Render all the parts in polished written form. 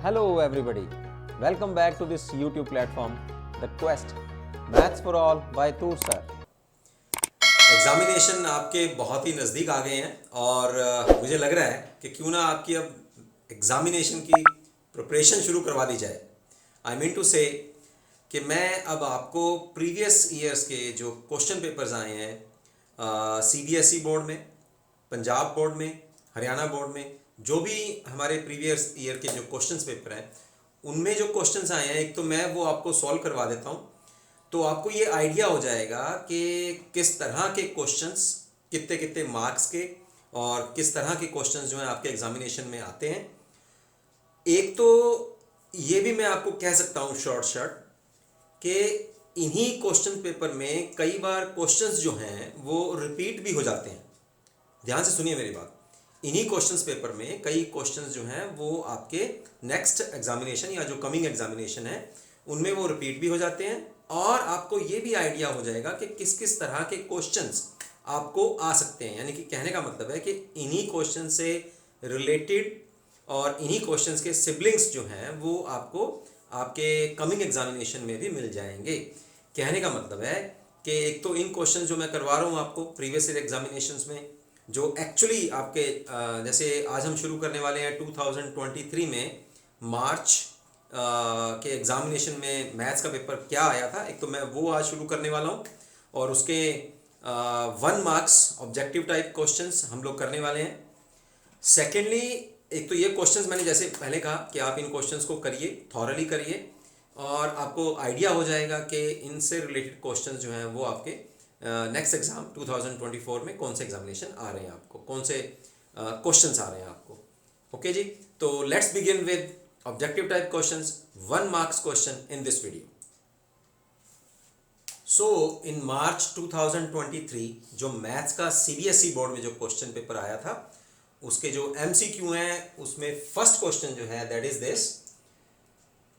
Hello everybody, welcome back to this YouTube platform, The Quest, Maths for All by Toor Sir. Examination आपके बहुत ही नज़दीक आ गए हैं और मुझे लग रहा है कि क्यों ना आपकी अब एग्जामिनेशन की प्रिपरेशन शुरू करवा दी जाए। आई मीन टू से कि मैं अब आपको प्रीवियस ईयर्स के जो क्वेश्चन पेपर्स आए हैं CBSE बोर्ड में, पंजाब बोर्ड में, हरियाणा बोर्ड में, जो भी हमारे प्रीवियस ईयर के जो क्वेश्चंस पेपर हैं उनमें जो क्वेश्चंस आए हैं, एक तो मैं वो आपको सॉल्व करवा देता हूँ, तो आपको ये आइडिया हो जाएगा कि किस तरह के क्वेश्चंस कितने कितने मार्क्स के और किस तरह के क्वेश्चंस जो हैं आपके एग्जामिनेशन में आते हैं। एक तो ये भी मैं आपको कह सकता हूँ शॉर्ट कि इन्हीं क्वेश्चन पेपर में कई बार क्वेश्चंस जो हैं वो रिपीट भी हो जाते हैं। ध्यान से सुनिए मेरी बात, इन्हीं क्वेश्चंस पेपर में कई क्वेश्चंस जो हैं वो आपके नेक्स्ट एग्जामिनेशन या जो कमिंग एग्जामिनेशन है उनमें वो रिपीट भी हो जाते हैं और आपको ये भी आइडिया हो जाएगा कि किस किस तरह के क्वेश्चंस आपको आ सकते हैं। यानी कि कहने का मतलब है कि इन्हीं क्वेश्चन से रिलेटेड और इन्हीं क्वेश्चंस के सिबलिंग्स जो हैं वो आपको आपके कमिंग एग्जामिनेशन में भी मिल जाएंगे। कहने का मतलब है कि एक तो इन क्वेश्चन जो मैं करवा रहा हूँ आपको प्रीवियस ईयर एग्जामिनेशंस में जो एक्चुअली आपके जैसे आज हम शुरू करने वाले हैं 2023 में मार्च के एग्जामिनेशन में मैथ्स का पेपर क्या आया था, एक तो मैं वो आज शुरू करने वाला हूँ और उसके 1 मार्क्स ऑब्जेक्टिव टाइप क्वेश्चंस हम लोग करने वाले हैं। सेकेंडली एक तो ये क्वेश्चंस मैंने जैसे पहले कहा कि आप इन क्वेश्चंस को करिए, थॉरली करिए और आपको आइडिया हो जाएगा कि इनसे रिलेटेड क्वेश्चंस जो हैं वो आपके नेक्स्ट एग्जाम 2024 में कौन से एग्जामिनेशन आ रहे हैं, आपको कौन से क्वेश्चंस आ रहे हैं आपको। ओके जी, तो let's begin with objective type questions, 1 marks question in this video. So in March 2023 जो मैथ्स का CBSE बोर्ड में जो क्वेश्चन पेपर आया था उसके जो MCQ हैं उसमें फर्स्ट क्वेश्चन जो है that is this,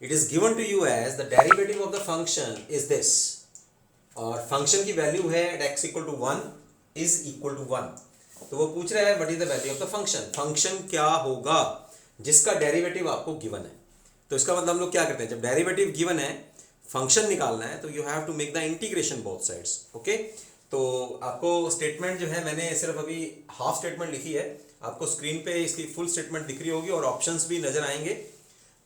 it is given to you as the derivative of the function is this और फंक्शन की वैल्यू है at x equal to 1 is equal to 1। तो वो पूछ रहा है what is the value of the function, function क्या होगा जिसका डेरिवेटिव आपको गिवन है। तो इसका मतलब हम लोग क्या करते हैं, जब डेरिवेटिव गिवन है फंक्शन निकालना है तो you have to make the integration both sides. Okay, तो आपको स्टेटमेंट जो है मैंने सिर्फ अभी हाफ स्टेटमेंट लिखी है, आपको स्क्रीन पे इसकी फुल स्टेटमेंट दिख रही होगी और ऑप्शंस भी नजर आएंगे।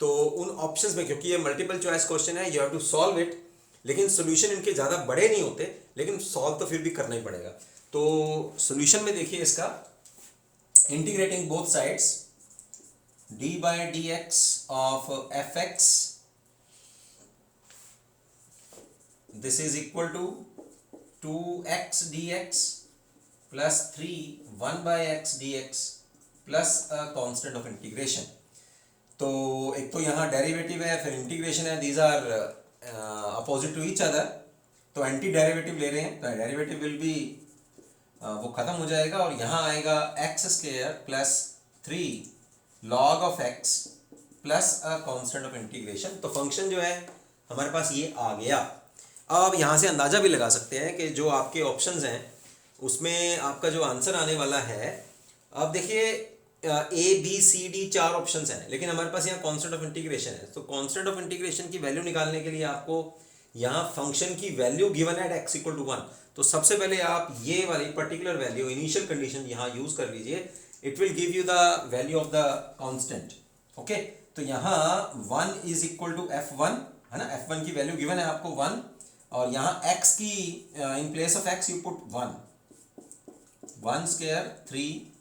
तो उन ऑप्शंस में क्योंकि ये मल्टीपल चॉइस क्वेश्चन है you have to solve it, लेकिन सोल्यूशन इनके ज़्यादा बड़े नहीं होते लेकिन सॉल्व तो फिर भी करना ही पड़ेगा। तो सोल्यूशन में देखिए इसका, integrating both sides d by dx of fx this is equal to 2x dx plus 3 1 by x dx plus a constant of integration। तो एक तो यहाँ डेरिवेटिव है फिर इंटीग्रेशन है, these are opposite to each other, तो anti derivative ले रहे हैं तो डेरिवेटिव विल बी वो खत्म हो जाएगा और यहाँ आएगा x square plus 3 log of x plus a constant of integration. तो फंक्शन जो है हमारे पास ये आ गया। अब यहाँ से अंदाजा भी लगा सकते हैं कि जो आपके ऑप्शंस हैं उसमें आपका जो आंसर आने वाला है, अब देखिए ABCD 4 ऑप्शंस हैं लेकिन हमारे पास यहाँ कांस्टेंट ऑफ इंटीग्रेशन है। तो कांस्टेंट ऑफ इंटीग्रेशन की वैल्यू निकालने के लिए आपको यहाँ फंक्शन की वैल्यू गिवन है x इक्वल टू 1, तो सबसे पहले आप ये वाली पर्टिकुलर वैल्यू इनिशियल कंडीशन यहाँ यूज कर लीजिए, it will give you the value of the constant. Okay, तो यहाँ 1 इज इक्वल टू f1 है ना, f1 की वैल्यू गिवन है आपको 1 और यहाँ x की in place of x you put 1 square 3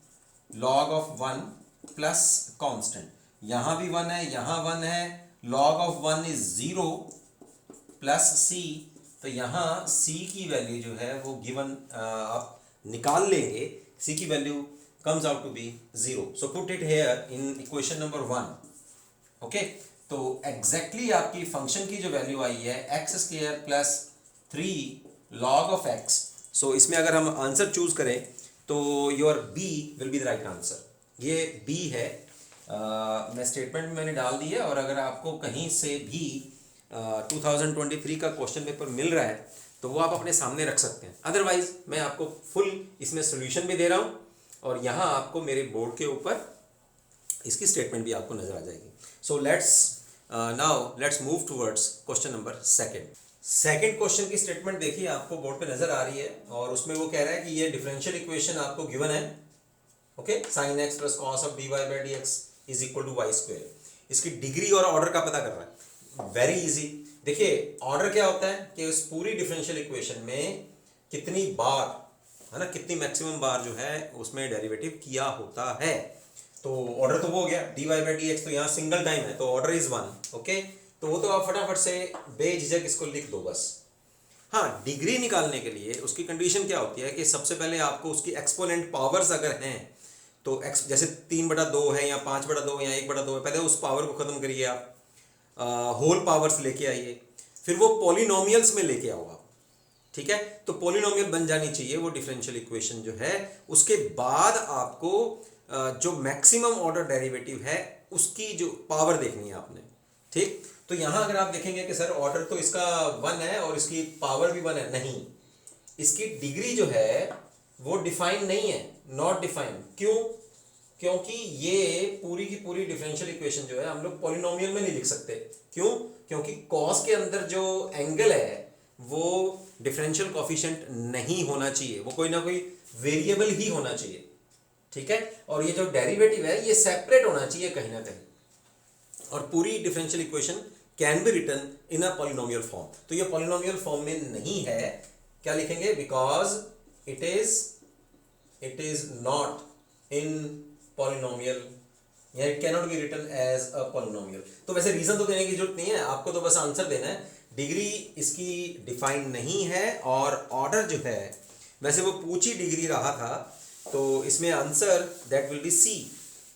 log of 1 plus constant, यहाँ भी 1 है यहाँ 1 है, log of 1 is 0 plus c, तो यहाँ c की वैल्यू जो है वो गिवन आप निकाल लेंगे, c की value comes out to be 0, so put it here in equation number 1। okay, तो exactly आपकी फंक्शन की जो वैल्यू आई है x square plus 3 log of x, so इसमें अगर हम आंसर चूज करें तो your B will be the right answer, ये B है। मैं स्टेटमेंट में मैंने डाल दी है और अगर आपको कहीं से भी 2023 का क्वेश्चन पेपर मिल रहा है तो वो आप अपने सामने रख सकते हैं, अदरवाइज मैं आपको फुल इसमें सोल्यूशन भी दे रहा हूँ और यहाँ आपको मेरे बोर्ड के ऊपर इसकी स्टेटमेंट भी आपको नजर आ जाएगी। सो let's move towards question number second question की स्टेटमेंट देखिए, आपको बोर्ड पे नजर आ रही है और उसमें वो कह रहा है कि ये डिफरेंशियल इक्वेशन आपको गिवन है, okay, sin x plus cos of dy by d x is equal to y square. इसकी डिग्री और ऑर्डर का पता कर रहा है, वेरी इजी। देखिए ऑर्डर क्या होता है कि उस पूरी डिफरेंशियल इक्वेशन में कितनी बार, है ना, कितनी मैक्सिमम बार जो है उसमें डेरिवेटिव किया होता है। तो ऑर्डर तो वो हो गया dy बाई डी एक्स, तो यहाँ सिंगल टाइम है तो ऑर्डर इज 1, ओके। तो वो तो आप फटाफट से बेझिझक इसको लिख दो बस। हाँ, डिग्री निकालने के लिए उसकी कंडीशन क्या होती है कि सबसे पहले आपको उसकी एक्सपोनेंट पावर्स अगर हैं तो x जैसे 3/2 है या 5/2 या 1/2 है, पहले उस पावर को खत्म करिए आप, होल पावर्स लेके आइए, फिर वो पॉलिनोमियल्स में लेके आओ आप, ठीक है। तो पॉलिनोमियल बन जानी चाहिए वो डिफरेंशियल इक्वेशन जो है। उसके बाद आपको जो मैक्सिमम ऑर्डर डेरिवेटिव है उसकी जो पावर देखनी है आपने, ठीक। तो यहां अगर आप देखेंगे कि सर ऑर्डर तो इसका 1 है और इसकी पावर भी 1 है, नहीं, इसकी डिग्री जो है वो डिफाइन नहीं है, नॉट डिफाइंड। क्यों? क्योंकि ये पूरी की पूरी डिफरेंशियल इक्वेशन जो है हम लोग पॉलिनोमियल में नहीं लिख सकते। क्यों? क्योंकि कॉस के अंदर जो एंगल है वो डिफरेंशियल कोफिशिएंट नहीं होना चाहिए, वो कोई ना कोई वेरिएबल ही होना चाहिए, ठीक है। और ये जो डेरिवेटिव है ये सेपरेट होना चाहिए कहीं ना कहीं, और पूरी differential equation can be written in a polynomial form. तो ये पॉलिनोमियल फॉर्म में नहीं है, क्या लिखेंगे? Because it is not in polynomial, या it cannot be written as a polynomial. तो वैसे रीजन तो देने की जरूरत नहीं है, आपको तो बस आंसर देना है। डिग्री इसकी डिफाइन नहीं है और ऑर्डर जो है वैसे वो पूछी डिग्री रहा था, तो इसमें answer that will be C.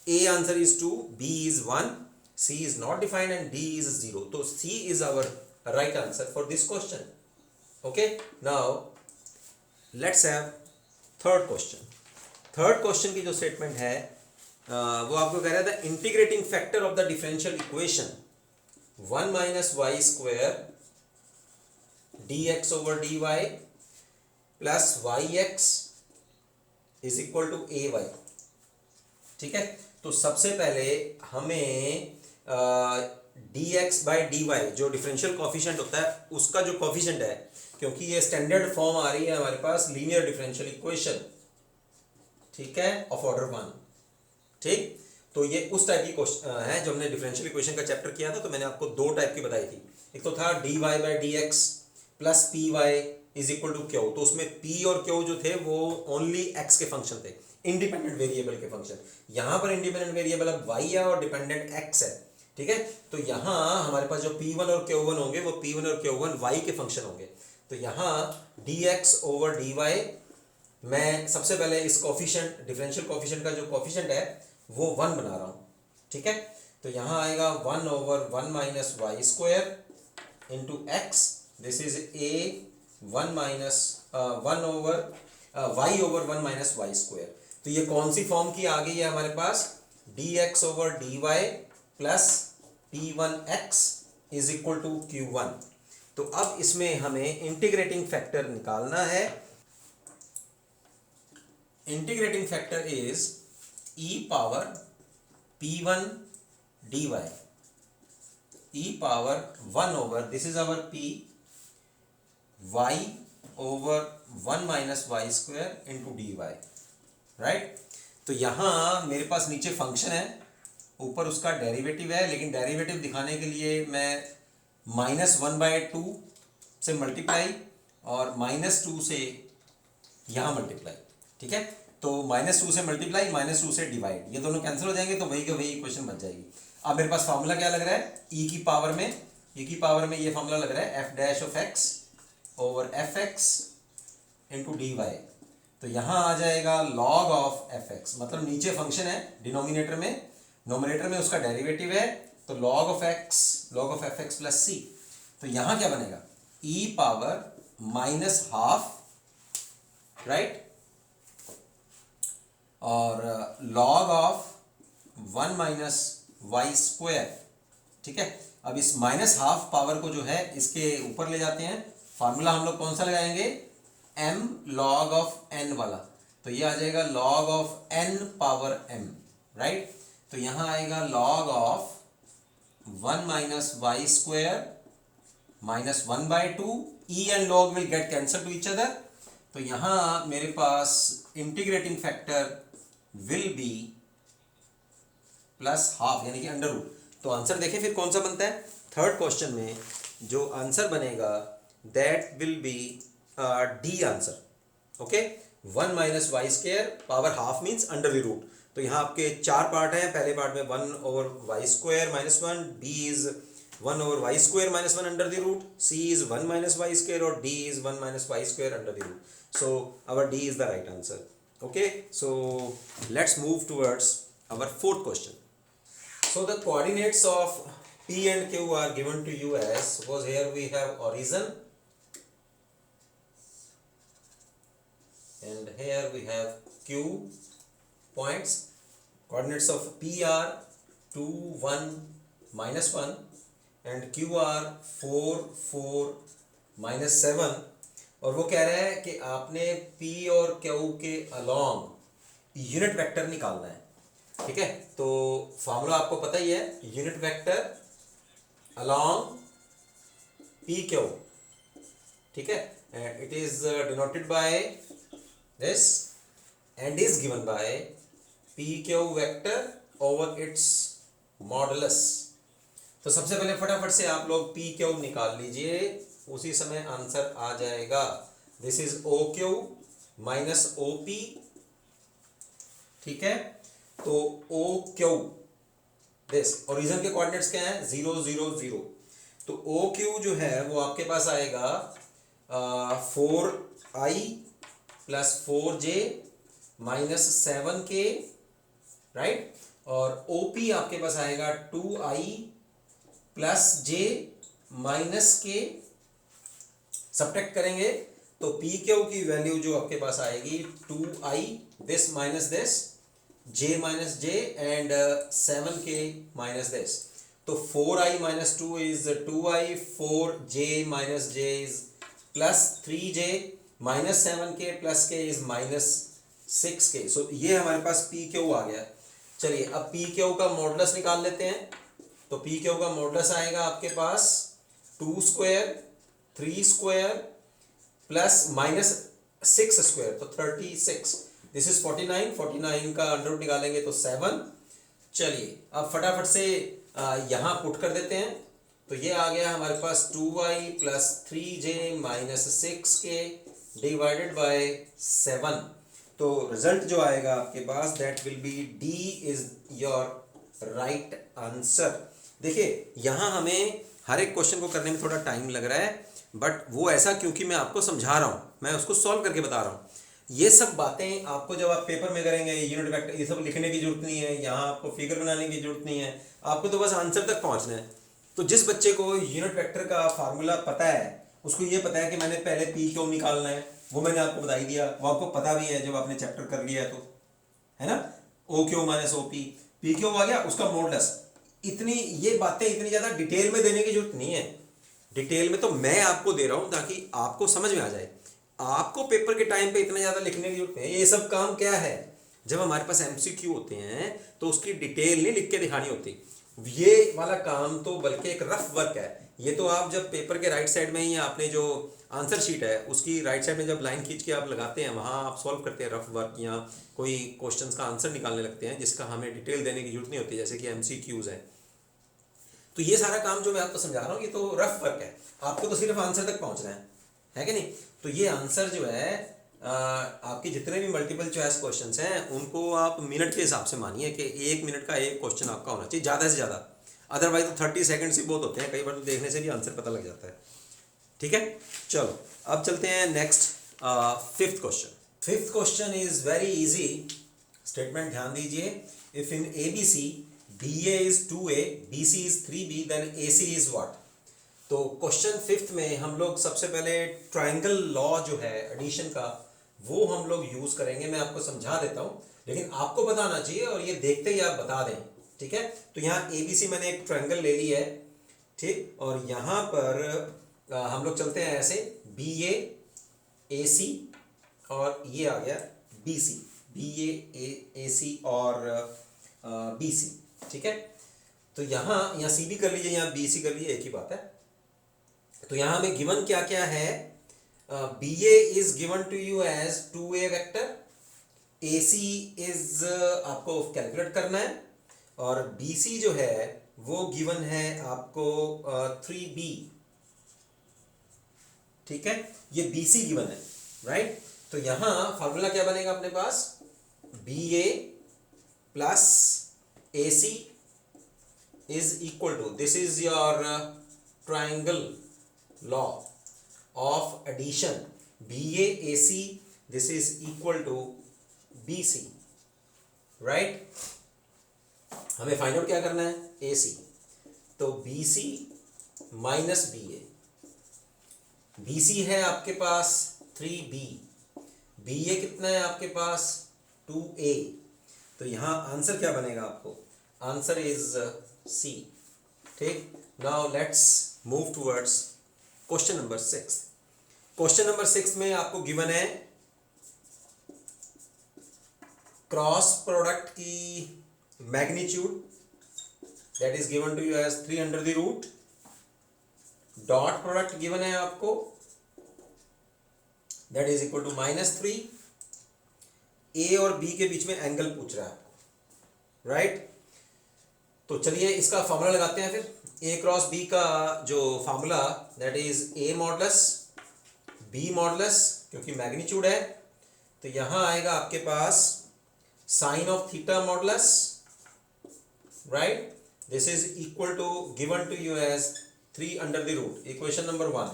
A answer is 2, B is 1, C is not defined and D is 0. So C is our right answer for this question. Okay. Now let's have third question. Third question की जो statement है वो आपको कह रहा था integrating factor of the differential equation 1 minus y square dx over dy plus yx is equal to ay. ठीक है। तो सबसे पहले हमें dx बाई dy जो डिफरेंशियल कोफिशिएंट होता है उसका जो कोफिशिएंट है, क्योंकि ये स्टैंडर्ड फॉर्म आ रही है हमारे पास लीनियर डिफरेंशियल इक्वेशन, ठीक है, ऑफ ऑर्डर 1, ठीक। तो ये उस टाइप की क्वेश्चन है जो हमने डिफरेंशियल इक्वेशन का चैप्टर किया था, तो मैंने आपको दो टाइप की बताई थी। एक तो था dy by dx plus py is equal to q, तो उसमें p और q जो थे वो ओनली x के फंक्शन थे, इंडिपेंडेंट वेरिएबल के फंक्शन। यहां पर इंडिपेंडेंट वेरिएबल अब y है और डिपेंडेंट x है, ठीक है। तो यहां हमारे पास जो p1 और q1 होंगे वो p1 और q1 y के फंक्शन होंगे। तो यहां dx ओवर dy मैं सबसे पहले इस कोफिशिएंट, डिफरेंशियल कोफिशिएंट का जो कोफिशिएंट है वो 1 बना रहा हूं, ठीक है। तो यहां आएगा 1 over 1 minus Y square into x, this is a 1 minus 1 over y over 1 minus Y square. तो ये कौन सी फॉर्म की आ गई है हमारे पास? dx over dy plus p1x is equal to q1। तो अब इसमें हमें इंटीग्रेटिंग फैक्टर निकालना है। Integrating factor is e power p1 dy, e power 1 over, this is our p, y over 1 minus Y square into d y, right. तो यहां मेरे पास नीचे फंक्शन है, ऊपर उसका डेरिवेटिव है, लेकिन डेरिवेटिव दिखाने के लिए मैं -1/2 से मल्टीप्लाई और -2 से यहां मल्टीप्लाई, ठीक है। तो -2 से मल्टीप्लाई, -2 से डिवाइड, ये दोनों कैंसिल हो जाएंगे तो वही का वही इक्वेशन बन जाएगी। अब मेरे पास फॉर्मूला क्या लग रहा है? e की पावर में ये फॉर्मूला लग रहा है f dash of x over fx into d y. तो यहां आ जाएगा log ऑफ fx, मतलब नीचे फंक्शन है डिनोमिनेटर में, नोमिनेटर में उसका डेरिवेटिव है, तो log of fx plus c। तो यहां क्या बनेगा? e power minus half, right, और log of 1 minus Y square, ठीक है। अब इस माइनस हाफ पावर को जो है इसके ऊपर ले जाते हैं, फार्मूला हम लोग कौन सा लगाएंगे? m log ऑफ n वाला। तो ये आ जाएगा log of n power m, right. तो यहाँ आएगा log of 1 minus Y square minus 1/2, e and log will get cancel to each other. तो यहाँ मेरे पास integrating factor will be plus half यानी कि अंडर रूट। तो आंसर देखें फिर कौन सा बनता है। थर्ड क्वेश्चन में जो आंसर बनेगा that will be D answer. Okay, 1 minus Y square power half means under the root. तो यहाँ आपके चार पार्ट हैं। पहले पार्ट में 1 over Y square minus 1, B is 1 over Y square minus 1 under the root, C is 1 minus Y square और D is 1 minus Y square under the root. So our D is the right answer. Okay, so let's move towards our fourth question. So the coordinates of P and Q are given to you as, suppose here we have origin and here we have Q points. Coordinates of P are 2, 1, minus 1 and Q are 4, 4, minus 7. और वो कह रहा है कि आपने P और Q के along unit vector निकालना है। ठीक है, तो फॉर्मूला आपको पता ही है, unit vector along P Q. ठीक है, it is denoted by this and is given by P Q vector over it's modulus. तो सबसे पहले फटाफट से आप लोग पी क्यू निकाल लीजिए, उसी समय आंसर आ जाएगा। This is O Q minus O P. ठीक है, तो ओ क्यू दिस ओरिजिन के कोऑर्डिनेट्स क्या हैं 0 0 0। तो ओ क्यू जो है वो आपके पास आएगा 4i plus 4j minus 7k, right. और ओ पी आपके पास आएगा 2i plus j minus k। Subtract करेंगे तो पी क्यू की वैल्यू जो आपके पास आएगी 2i this minus this, j minus j and 7k minus this. तो 4i minus 2 is 2i, 4j minus j is plus 3j minus 7k plus k is minus 6k। सो ये हमारे पास P Q आ गया। चलिए अब पी क्यू का modulus निकाल लेते हैं। तो पी क्यू का मॉडुलस आएगा आपके पास 2 square 3 square plus minus 6 square, तो 36। दिस इज 49, 49 का अंडर रूट निकालेंगे तो 7। चलिए अब फटाफट से यहाँ पुट कर देते हैं। तो ये आ गया हमारे पास 2i plus 3j minus 6k divided by 7। तो रिजल्ट जो आएगा आपके पास that will be D is your right answer. देखिए यहाँ हमें हर एक क्वेश्चन को करने में थोड़ा टाइम लग रहा है, बट वो ऐसा क्योंकि मैं आपको समझा रहा हूँ, मैं उसको सॉल्व करके बता रहा हूँ। ये सब बातें आपको जब आप पेपर में करेंगे, यूनिट वेक्टर ये सब लिखने की जरूरत नहीं है, यहाँ आपको फिगर बनाने की जरूरत नहीं है, आपको तो बस आंसर तक पहुँचना है। तो जिस बच्चे को यूनिट वेक्टर का फार्मूला पता है, उसको ये पता है कि मैंने पहले पी क्यू निकालना है, वो मैंने आपको बता ही दिया, वो आपको पता भी है जब आपने चैप्टर कर लिया है तो, है ना। O Q minus O P, P Q आ गया, उसका मॉडुलस। इतनी ये बातें इतनी ज़्यादा डिटेल में देने की जरूरत नहीं है। डिटेल में तो मैं आपको दे रहा हूँ ताकि आपको समझ में आ जाए। आपको पेपर के टाइम पे इतना ज़्यादा लिखने की जरूरत नहीं है। ये सब काम क्या है, जब हमारे पास एमसीक्यू होते हैं तो उसकी डिटेल नहीं लिख के दिखानी होती। ये वाला काम तो बल्कि एक रफ वर्क है। ये तो आप जब पेपर के राइट साइड में ही आपने जो आंसर शीट है उसकी राइट साइड में जब लाइन खींच के आप लगाते हैं, वहाँ आप सॉल्व करते हैं रफ वर्क, या कोई क्वेश्चंस का आंसर निकालने लगते हैं जिसका हमें डिटेल देने की जरूरत नहीं होती, जैसे कि एमसीक्यूज़ हैं। तो ये सारा काम जो मैं आपको समझा रहा हूँ ये तो रफ वर्क है, आपको तो सिर्फ आंसर तक पहुँचना है कि नहीं। तो ये आंसर जो है आपके जितने भी मल्टीपल चॉइस क्वेश्चंस हैं उनको आप मिनट के हिसाब से मानिए कि 1 मिनट का एक क्वेश्चन आपका होना चाहिए ज़्यादा से ज़्यादा। अदरवाइज तो 30 सेकंड्स ही बहुत होते हैं, कई बार तो देखने से भी आंसर पता लग जाता है। ठीक है, चलो अब चलते हैं next fifth question. Fifth question is very easy. Statement ध्यान दीजिए। If in A B C BA is 2A, BC is 3B, then AC is what? तो क्वेश्चन फिफ्थ में हम लोग सबसे पहले ट्रायंगल लॉ जो है एडिशन का वो हम लोग यूज़ करेंगे। मैं आपको समझा देता हूँ, लेकिन आपको बताना चाहिए और ये देखते ही आप बता दें। ठीक है, तो यहाँ ABC मैंने एक ट्रायंगल ले ली है, ठीक, और यहाँ पर हम लोग चलते हैं ऐसे BA AC और ये आ गया BC, BA AC और बी सी, ठीक है। तो यहाँ सी भी कर लीजिए, यहाँ बी सी कर लीजिए, एक ही बात है। तो यहाँ हमें गिवन क्या क्या है, B A is given to you as 2a vector, A C is आपको कैलकुलेट करना है, और बी सी जो है वो गिवन है आपको 3b, ठीक है। ये बी सी गिवन है, राइट। तो यहाँ फॉर्मूला क्या बनेगा अपने पास, B A plus A C is equal to, this is your triangle law of addition, BAAC, this is equal to BC, right। हमें फाइंड आउट क्या करना है, AC, तो BC माइनस BA, BC है आपके पास 3B, BA कितना है आपके पास 2A, तो यहाँ आंसर क्या बनेगा आपको, आंसर इज C, ठीक। Now let's move towards question number 6। Question number 6 में आपको गिवन है क्रॉस प्रोडक्ट की magnitude, that is given to you as 3 under the root, dot product given है आपको, that is equal to -3, A और B के बीच में एंगल पूछ रहा है आपको, राइट। तो चलिए इसका फॉर्मूला लगाते हैं फिर। ए क्रॉस बी का जो formula, that is A modulus B modulus, क्योंकि मैग्नीट्यूड है तो यहां आएगा आपके पास sine of theta modulus, right. This is equal to given to you as 3 under the root, equation number 1।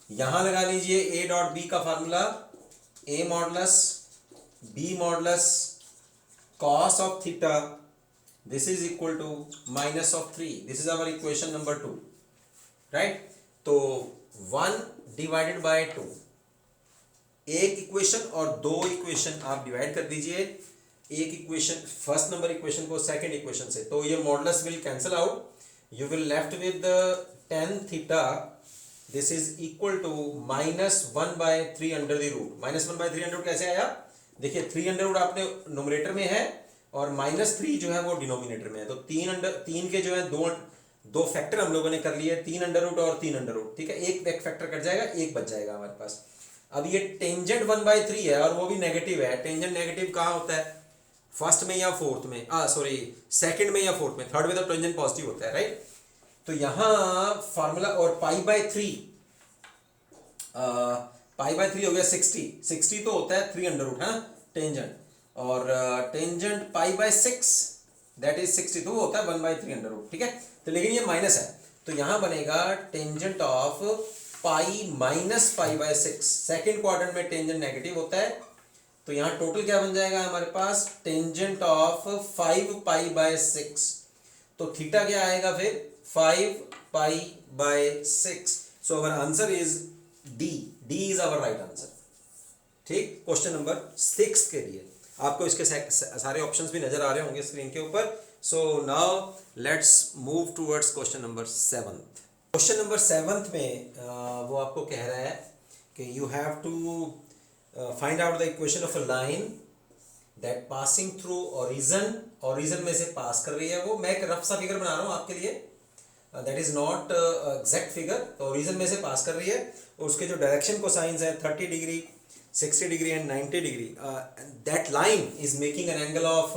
यहां लगा लीजिए ए डॉट बी का formula, A modulus B modulus cos of theta, this is equal to minus of 3, this is our equation number 2, right। तो 1 divided by 2, एक equation और दो equation आप divide कर दीजिए, एक इक्वेशन फर्स्ट नंबर इक्वेशन को सेकंड इक्वेशन से, तो ये modulus will cancel out, you will left with tan theta, this is equal to -1/3 under the root. -1/3 under root कैसे आया, देखिए 3 अंडर रूट आपने नोमिनेटर में है और -3 जो है वो डिनोमिनेटर में है, तो 3 के जो है दो फैक्टर हम लोगों ने कर लिए, 3 अंडर रूट और 3 अंडर रूट, ठीक है। एक फैक्टर कट जाएगा, एक बच जाएगा हमारे पास। अब ये टेंजेंट 1/3 है और वो भी नेगेटिव है। टेंजेंट नेगेटिव कहाँ होता है, फर्स्ट में या फोर्थ में, सॉरी सेकंड में या फोर्थ में, थर्ड में तो टेंजेंट पॉजिटिव होता है, राइट। तो यहाँ फॉर्मूला, और पाई/3 हो गया 60 तो होता है 3 अंडर रूट, हाँ टेंजेंट, और टेंजेंट पाई/6 दैट इज 60 तो वो होता है 1/3 अंडर रूट, ठीक है। तो लेकिन ये माइनस है, तो यहां बनेगा टेंजेंट ऑफ पाई माइनस पाई/6, सेकेंड क्वाड्रेंट में टेंजेंट नेगेटिव होता है, तो यहां टोटल क्या बन जाएगा हमारे पास, टेंजेंट ऑफ 5पाई/6, तो थीटा क्या आएगा फिर 5पाई/6, so our answer is D is our right answer, ठीक। क्वेश्चन नंबर 6 के लिए आपको इसके सारे ऑप्शंस भी नजर आ रहे होंगे स्क्रीन के ऊपर। So now let's move towards question number 7। Question number 7 में वो आपको कह रहा है कि you have to find out the equation of a line that passing through origin में से पास कर रही है वो। मैं एक रफ सा फिगर बना रहा हूँ आपके लिए, that is not exact figure, तो ओरिजिन में से पास कर रही है और उसके जो डायरेक्शन को साइंस है 30 degree, 60 degree and 90 degree, that line is making an angle of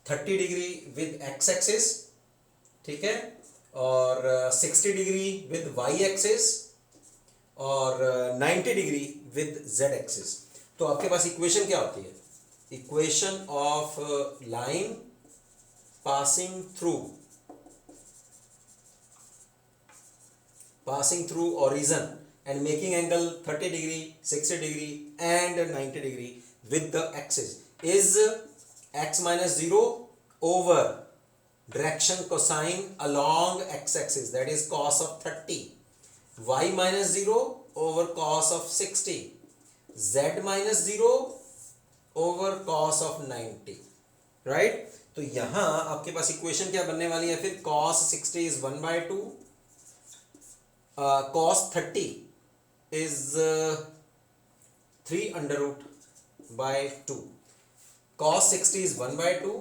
30 degree with x axis, ठीक है, और 60 degree with y axis और 90 degree with z axis। तो आपके पास इक्वेशन क्या होती है, equation of line passing through origin and making angle 30 degree, 60 degree and 90 degree with the axis is x minus 0 over direction cosine along x axis, that is cos of 30, y minus 0 over cos of 60, z minus 0 over cos of 90, right। तो यहां आपके पास equation क्या बनने वाली है फिर, cos 60 is 1/2, cos 30 is 3 under root by 2, cos 60 is 1/2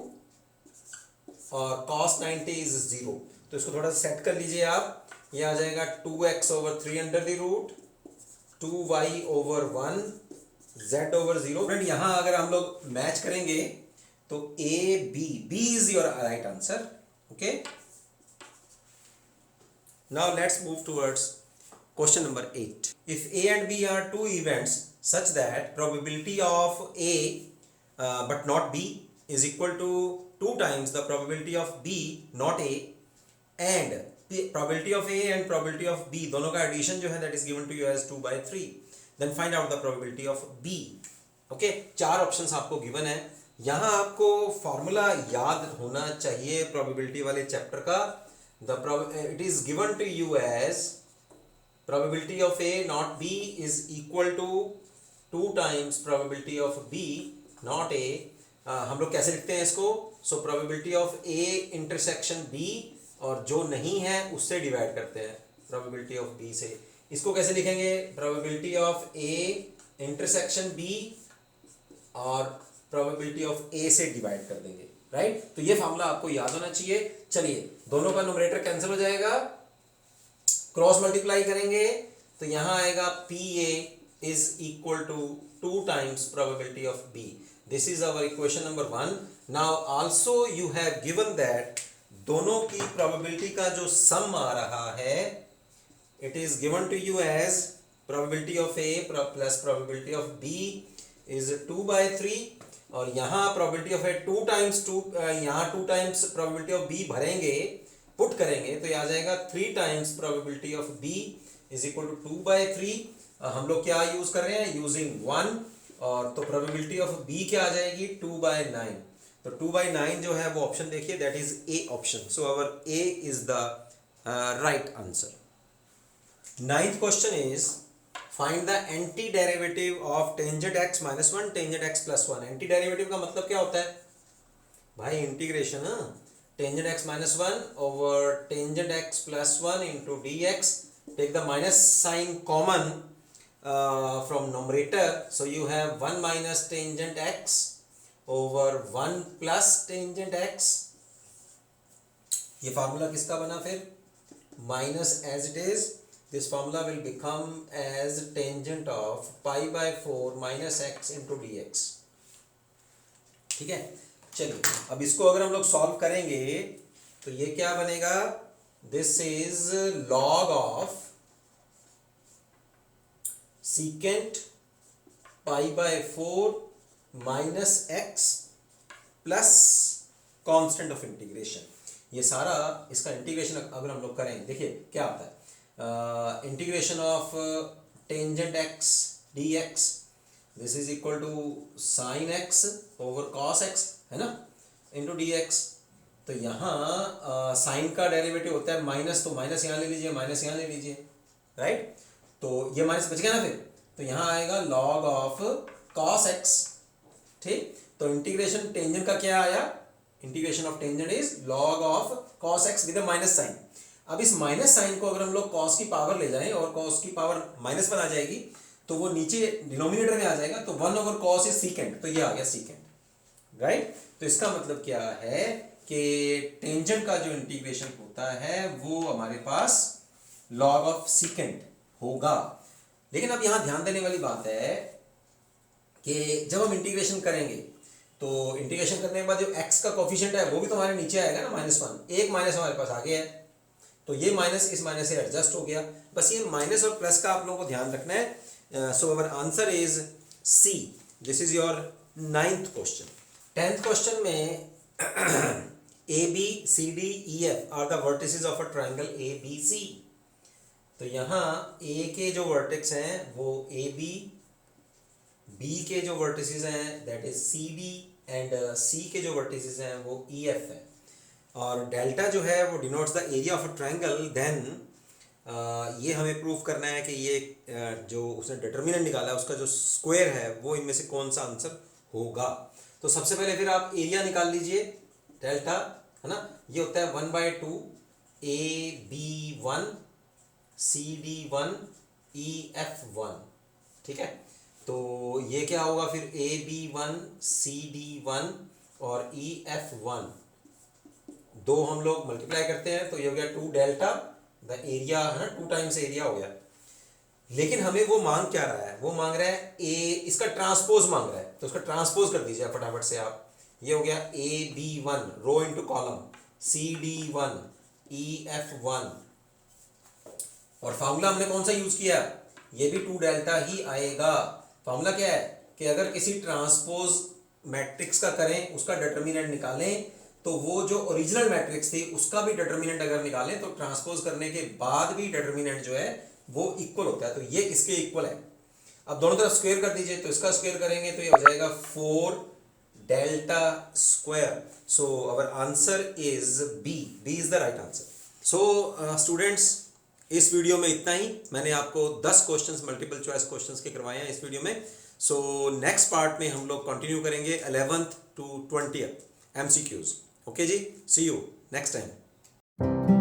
और cos 90 is 0। तो इसको थोड़ा सा सेट कर लीजिए आप। ये आ जाएगा 2x over 3 under the root 2y over 1 z over 0। Friend यहाँ अगर हम लोग मैच करेंगे तो a b is your right answer. Okay, now let's move towards question number 8. If A and B are two events such that probability of A but not B is equal to 2 times the probability of B not A, and probability of A and probability of B दोनों का addition जो है that is given to you as 2/3, then find out the probability of B. Okay, 4 options आपको given है। यहाँ आपको formula याद होना चाहिए probability वाले chapter का। it is given to you as probability of A not B is equal to 2 times probability of B not A। हम लोग कैसे लिखते हैं इसको? So probability of A intersection B, और जो नहीं है उससे डिवाइड करते हैं probability of B से। इसको कैसे लिखेंगे? probability of A intersection B और probability of A से डिवाइड कर देंगे, राइट? तो ये फार्मूला आपको याद होना चाहिए। चलिए, दोनों का न्यूमरेटर कैंसिल हो जाएगा, क्रॉस मल्टीप्लाई करेंगे तो यहां आएगा PA is equal to 2 times probability of B। This is our equation number 1। Now also you have given that दोनों की प्रोबेबिलिटी का जो सम आ रहा है it is given to you as probability of A plus probability of B is 2/3, और यहाँ probability of A 2 times 2, यहाँ 2 टाइम्स प्रोबेबिलिटी ऑफ B भरेंगे, पुट करेंगे तो ये आ जाएगा 3 times probability of B is equal to 2/3। हम लोग क्या यूज कर रहे हैं? यूजिंग 1, और तो प्रोबेबिलिटी ऑफ B क्या आ जाएगी? 2/9। तो 2/9 जो है वो ऑप्शन देखिए, that is A option. So our A is the right answer. 9th question is find the anti derivative of tangent x minus 1 tangent x plus 1। Anti derivative का मतलब क्या होता है भाई? Integration. Tangent x minus 1 over tangent x plus 1 into dx। Take the minus sign common from numerator, so you have 1 minus tangent x over 1 plus tangent x। ये formula किसका बना फिर? Minus as it is, this formula will become as tangent of pi/4 minus x into dx। ठीक है, चलिए अब इसको अगर हम लोग सॉल्व करेंगे तो ये क्या बनेगा? This is log of secant pi/4 minus x plus constant of integration. ये सारा इसका इंटीग्रेशन अगर हम लोग करें, देखिए क्या आता है। Integration of tangent x dx, this is equal to sine x over cos x, है ना, इंटू dx। तो यहाँ साइन का डेरिवेटिव होता है माइनस, तो माइनस यहाँ ले लीजिए, माइनस यहाँ ले लीजिए, राइट? तो ये माइनस बच गया ना फिर, तो यहाँ आएगा लॉग ऑफ कॉस x। ठीक, तो इंटीग्रेशन टेंजेंट का क्या आया? Integration of tangent is log of cos x with minus sine. अब इस माइनस साइन को अगर हम लोग कॉस की पावर ले जाएं और कॉस की पावर माइनस बना जाएगी तो वो नीचे डिनोमिनेटर में आ जाएगा, तो 1 ओवर कॉस इज सीकेंट, तो ये आ गया सीकेंट, राइट? तो इसका मतलब क्या है कि टेंजेंट का जो इंटीग्रेशन होता है वो हमारे पास लॉग ऑफ सीकेंट होगा। लेकिन अब यहां ध्यान देने वाली बात है कि जब हम इंटीग्रेशन करेंगे तो इंटीग्रेशन करने के बाद जो x का कोफिशिएंट है वो भी तो हमारे नीचे आएगा ना, -1। एक माइनस हमारे पास आगे है, तो ये माइनस इस माइनस से एडजस्ट हो गया। बस ये माइनस और प्लस का आप लोगों को ध्यान रखना है। So our answer is C। This is your 9th question. 10th question में AB CD EF are the vertices of a triangle ABC। तो यहाँ A के जो वर्टेक्स हैं वो AB, B के जो वर्टिसेस हैं that is CD, and C के जो वर्टिसेस हैं वो EF है। और डेल्टा जो है वो denotes the area of a triangle. Then ये हमें प्रूव करना है कि ये जो उसने डिटर्मिनेंट निकाला है उसका जो स्क्वायर है वो इनमें से कौन सा आंसर होगा। तो सबसे पहले फिर आप एरिया निकाल लीजिए, डेल्टा, है ना, ये होता है 1/2 AB1 CD1 EF1। ठीक है, तो ये क्या होगा फिर AB1 CD1 और EF1 दो हम लोग मल्टीप्लाई करते हैं तो ये हो गया 2 डेल्टा, द एरिया है ना, 2 टाइम्स एरिया हो गया। लेकिन हमें वो मांग क्या रहा है, वो मांग रहा है ए, इसका ट्रांसपोज मांग रहा है, तो उसका ट्रांसपोज कर दीजिए फटाफट से आप। ये हो गया AB1 रो इनटू कॉलम, CD1 EF1, और फार्मूला हमने कौन सा यूज किया, ये भी 2 डेल्टा ही आएगा। फार्मूला क्या है कि अगर किसी ट्रांसपोज मैट्रिक्स का करें, उसका डिटर्मिनेंट निकालें, तो वो जो ओरिजिनल मैट्रिक्स थी उसका भी डिटर्मिनेंट अगर निकालें तो ट्रांसपोज करने के बाद भी डिटर्मिनेंट जो है वो इक्वल होता है, तो ये इसके इक्वल है। अब दोनों तरफ स्क्वायर कर दीजिए, तो इसका स्क्वायर करेंगे तो ये हो जाएगा 4 delta square. So our answer is B is the right answer. So students, इस वीडियो में इतना ही। मैंने आपको 10 क्वेश्चंस मल्टीपल चॉइस क्वेश्चंस के करवाए हैं इस वीडियो में। सो नेक्स्ट पार्ट में हम लोग कंटिन्यू करेंगे 11th to 20th MCQs। Okay जी, सी यू नेक्स्ट टाइम।